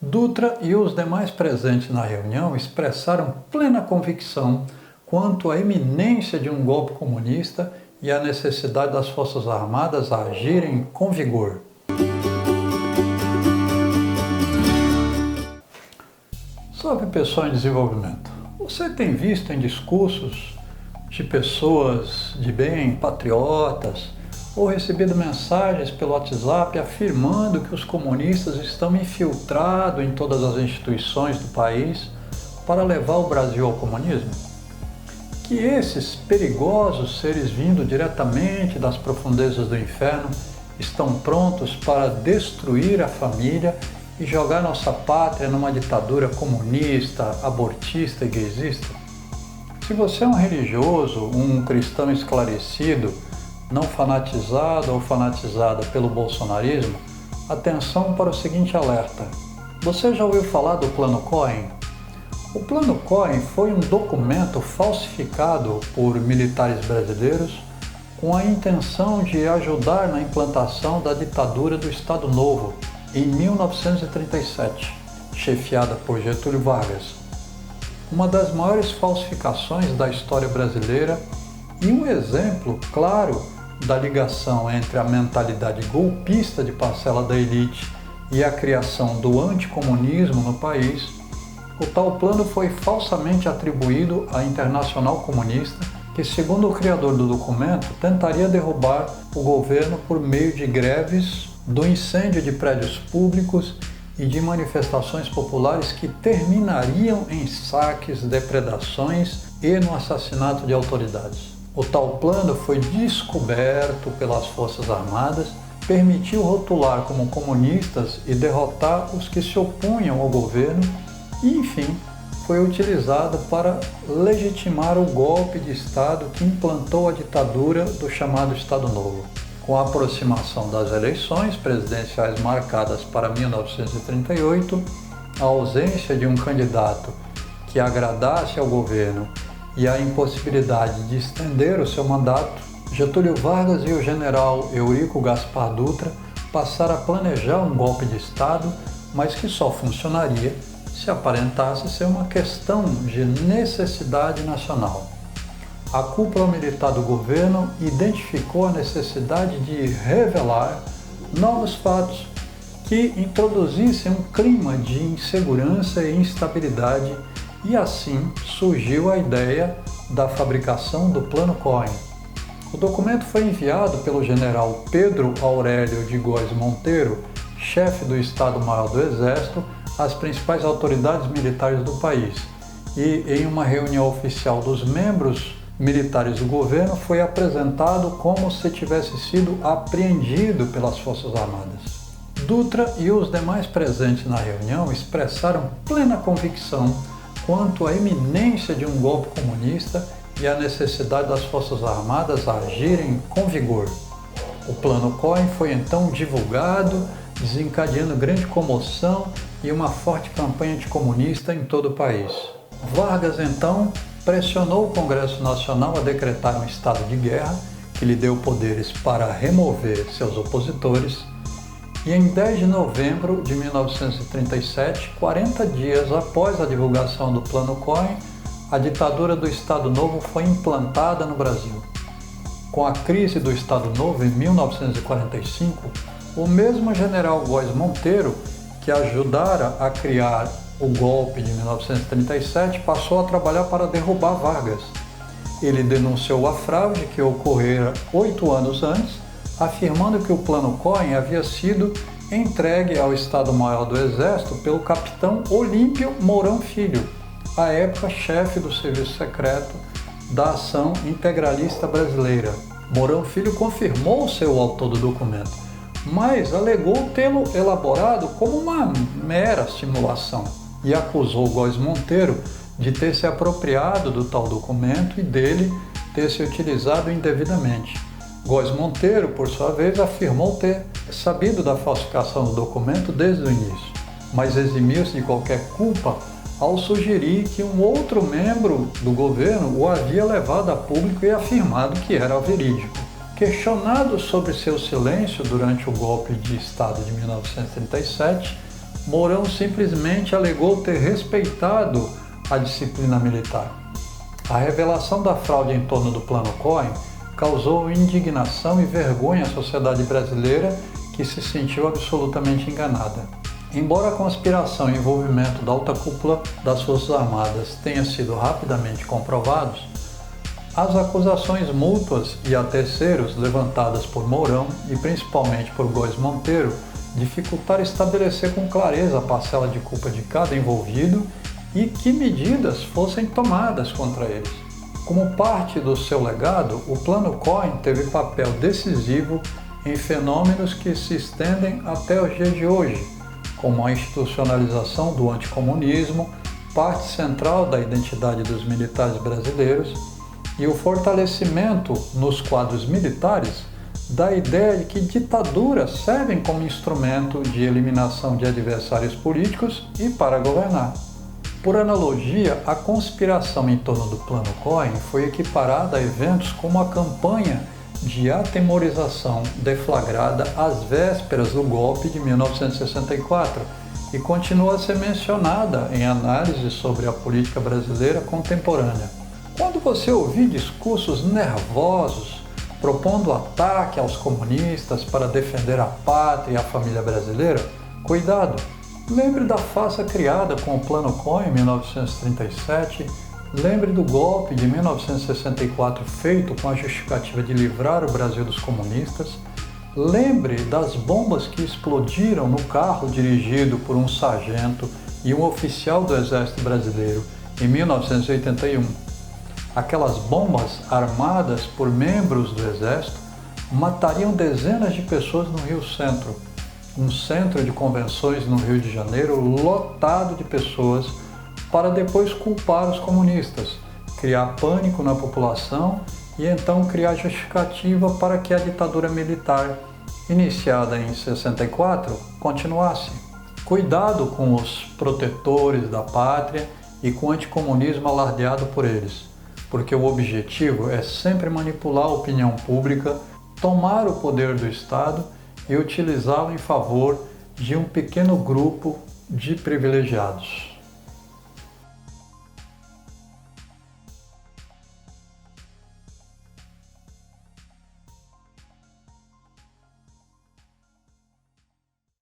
Dutra e os demais presentes na reunião expressaram plena convicção quanto à iminência de um golpe comunista e à necessidade das Forças Armadas agirem com vigor. Salve pessoal em desenvolvimento. Você tem visto em discursos de pessoas de bem, patriotas, ou recebido mensagens pelo WhatsApp afirmando que os comunistas estão infiltrados em todas as instituições do país para levar o Brasil ao comunismo? Que esses perigosos seres vindo diretamente das profundezas do inferno estão prontos para destruir a família e jogar nossa pátria numa ditadura comunista, abortista e gaysista? Se você é um religioso, um cristão esclarecido, não fanatizado ou fanatizada pelo bolsonarismo, atenção para o seguinte alerta. Você já ouviu falar do Plano Cohen? O Plano Cohen foi um documento falsificado por militares brasileiros com a intenção de ajudar na implantação da ditadura do Estado Novo em 1937, chefiada por Getúlio Vargas. Uma das maiores falsificações da história brasileira e um exemplo claro da ligação entre a mentalidade golpista de parcela da elite e a criação do anticomunismo no país. O tal plano foi falsamente atribuído à Internacional Comunista, que, segundo o criador do documento, tentaria derrubar o governo por meio de greves, do incêndio de prédios públicos e de manifestações populares que terminariam em saques, depredações e no assassinato de autoridades. O tal plano foi descoberto pelas Forças Armadas, permitiu rotular como comunistas e derrotar os que se opunham ao governo e, enfim, foi utilizado para legitimar o golpe de Estado que implantou a ditadura do chamado Estado Novo. Com a aproximação das eleições presidenciais marcadas para 1938, a ausência de um candidato que agradasse ao governo e a impossibilidade de estender o seu mandato, Getúlio Vargas e o general Eurico Gaspar Dutra passaram a planejar um golpe de Estado, mas que só funcionaria se aparentasse ser uma questão de necessidade nacional. A cúpula militar do governo identificou a necessidade de revelar novos fatos que introduzissem um clima de insegurança e instabilidade, e assim surgiu a ideia da fabricação do Plano Cohen. O documento foi enviado pelo general Pedro Aurélio de Góes Monteiro, chefe do Estado-Maior do Exército, às principais autoridades militares do país, e em uma reunião oficial dos membros militares do governo foi apresentado como se tivesse sido apreendido pelas Forças Armadas. Dutra e os demais presentes na reunião expressaram plena convicção quanto à iminência de um golpe comunista e à necessidade das Forças Armadas agirem com vigor. O Plano Cohen foi então divulgado, desencadeando grande comoção e uma forte campanha anticomunista em todo o país. Vargas, então, pressionou o Congresso Nacional a decretar um estado de guerra, que lhe deu poderes para remover seus opositores, e em 10 de novembro de 1937, 40 dias após a divulgação do Plano Cohen, a ditadura do Estado Novo foi implantada no Brasil. Com a crise do Estado Novo em 1945, o mesmo general Góes Monteiro, que ajudara a criar o golpe de 1937, passou a trabalhar para derrubar Vargas. Ele denunciou a fraude que ocorrera 8 anos antes, afirmando que o Plano Cohen havia sido entregue ao Estado-Maior do Exército pelo capitão Olímpio Mourão Filho, à época chefe do Serviço Secreto da Ação Integralista Brasileira. Mourão Filho confirmou ser o autor do documento, mas alegou tê-lo elaborado como uma mera simulação e acusou Góes Monteiro de ter se apropriado do tal documento e dele ter se utilizado indevidamente. Góes Monteiro, por sua vez, afirmou ter sabido da falsificação do documento desde o início, mas eximiu-se de qualquer culpa ao sugerir que um outro membro do governo o havia levado a público e afirmado que era verídico. Questionado sobre seu silêncio durante o golpe de Estado de 1937, Mourão simplesmente alegou ter respeitado a disciplina militar. A revelação da fraude em torno do Plano Cohen causou indignação e vergonha à sociedade brasileira, que se sentiu absolutamente enganada. Embora a conspiração e envolvimento da alta cúpula das Forças Armadas tenha sido rapidamente comprovados, as acusações mútuas e a terceiros levantadas por Mourão e principalmente por Góes Monteiro dificultaram estabelecer com clareza a parcela de culpa de cada envolvido e que medidas fossem tomadas contra eles. Como parte do seu legado, o Plano Cohen teve papel decisivo em fenômenos que se estendem até os dias de hoje, como a institucionalização do anticomunismo, parte central da identidade dos militares brasileiros, e o fortalecimento nos quadros militares da ideia de que ditaduras servem como instrumento de eliminação de adversários políticos e para governar. Por analogia, a conspiração em torno do Plano Cohen foi equiparada a eventos como a campanha de atemorização deflagrada às vésperas do golpe de 1964 e continua a ser mencionada em análises sobre a política brasileira contemporânea. Quando você ouvir discursos nervosos propondo ataque aos comunistas para defender a pátria e a família brasileira, cuidado! Lembre da farsa criada com o Plano Cohen em 1937, lembre do golpe de 1964 feito com a justificativa de livrar o Brasil dos comunistas, lembre das bombas que explodiram no carro dirigido por um sargento e um oficial do Exército Brasileiro em 1981. Aquelas bombas armadas por membros do Exército matariam dezenas de pessoas no Rio Centro, um centro de convenções no Rio de Janeiro lotado de pessoas, para depois culpar os comunistas, criar pânico na população e então criar justificativa para que a ditadura militar, iniciada em 64, continuasse. Cuidado com os protetores da pátria e com o anticomunismo alardeado por eles, porque o objetivo é sempre manipular a opinião pública, tomar o poder do Estado e utilizá-lo em favor de um pequeno grupo de privilegiados.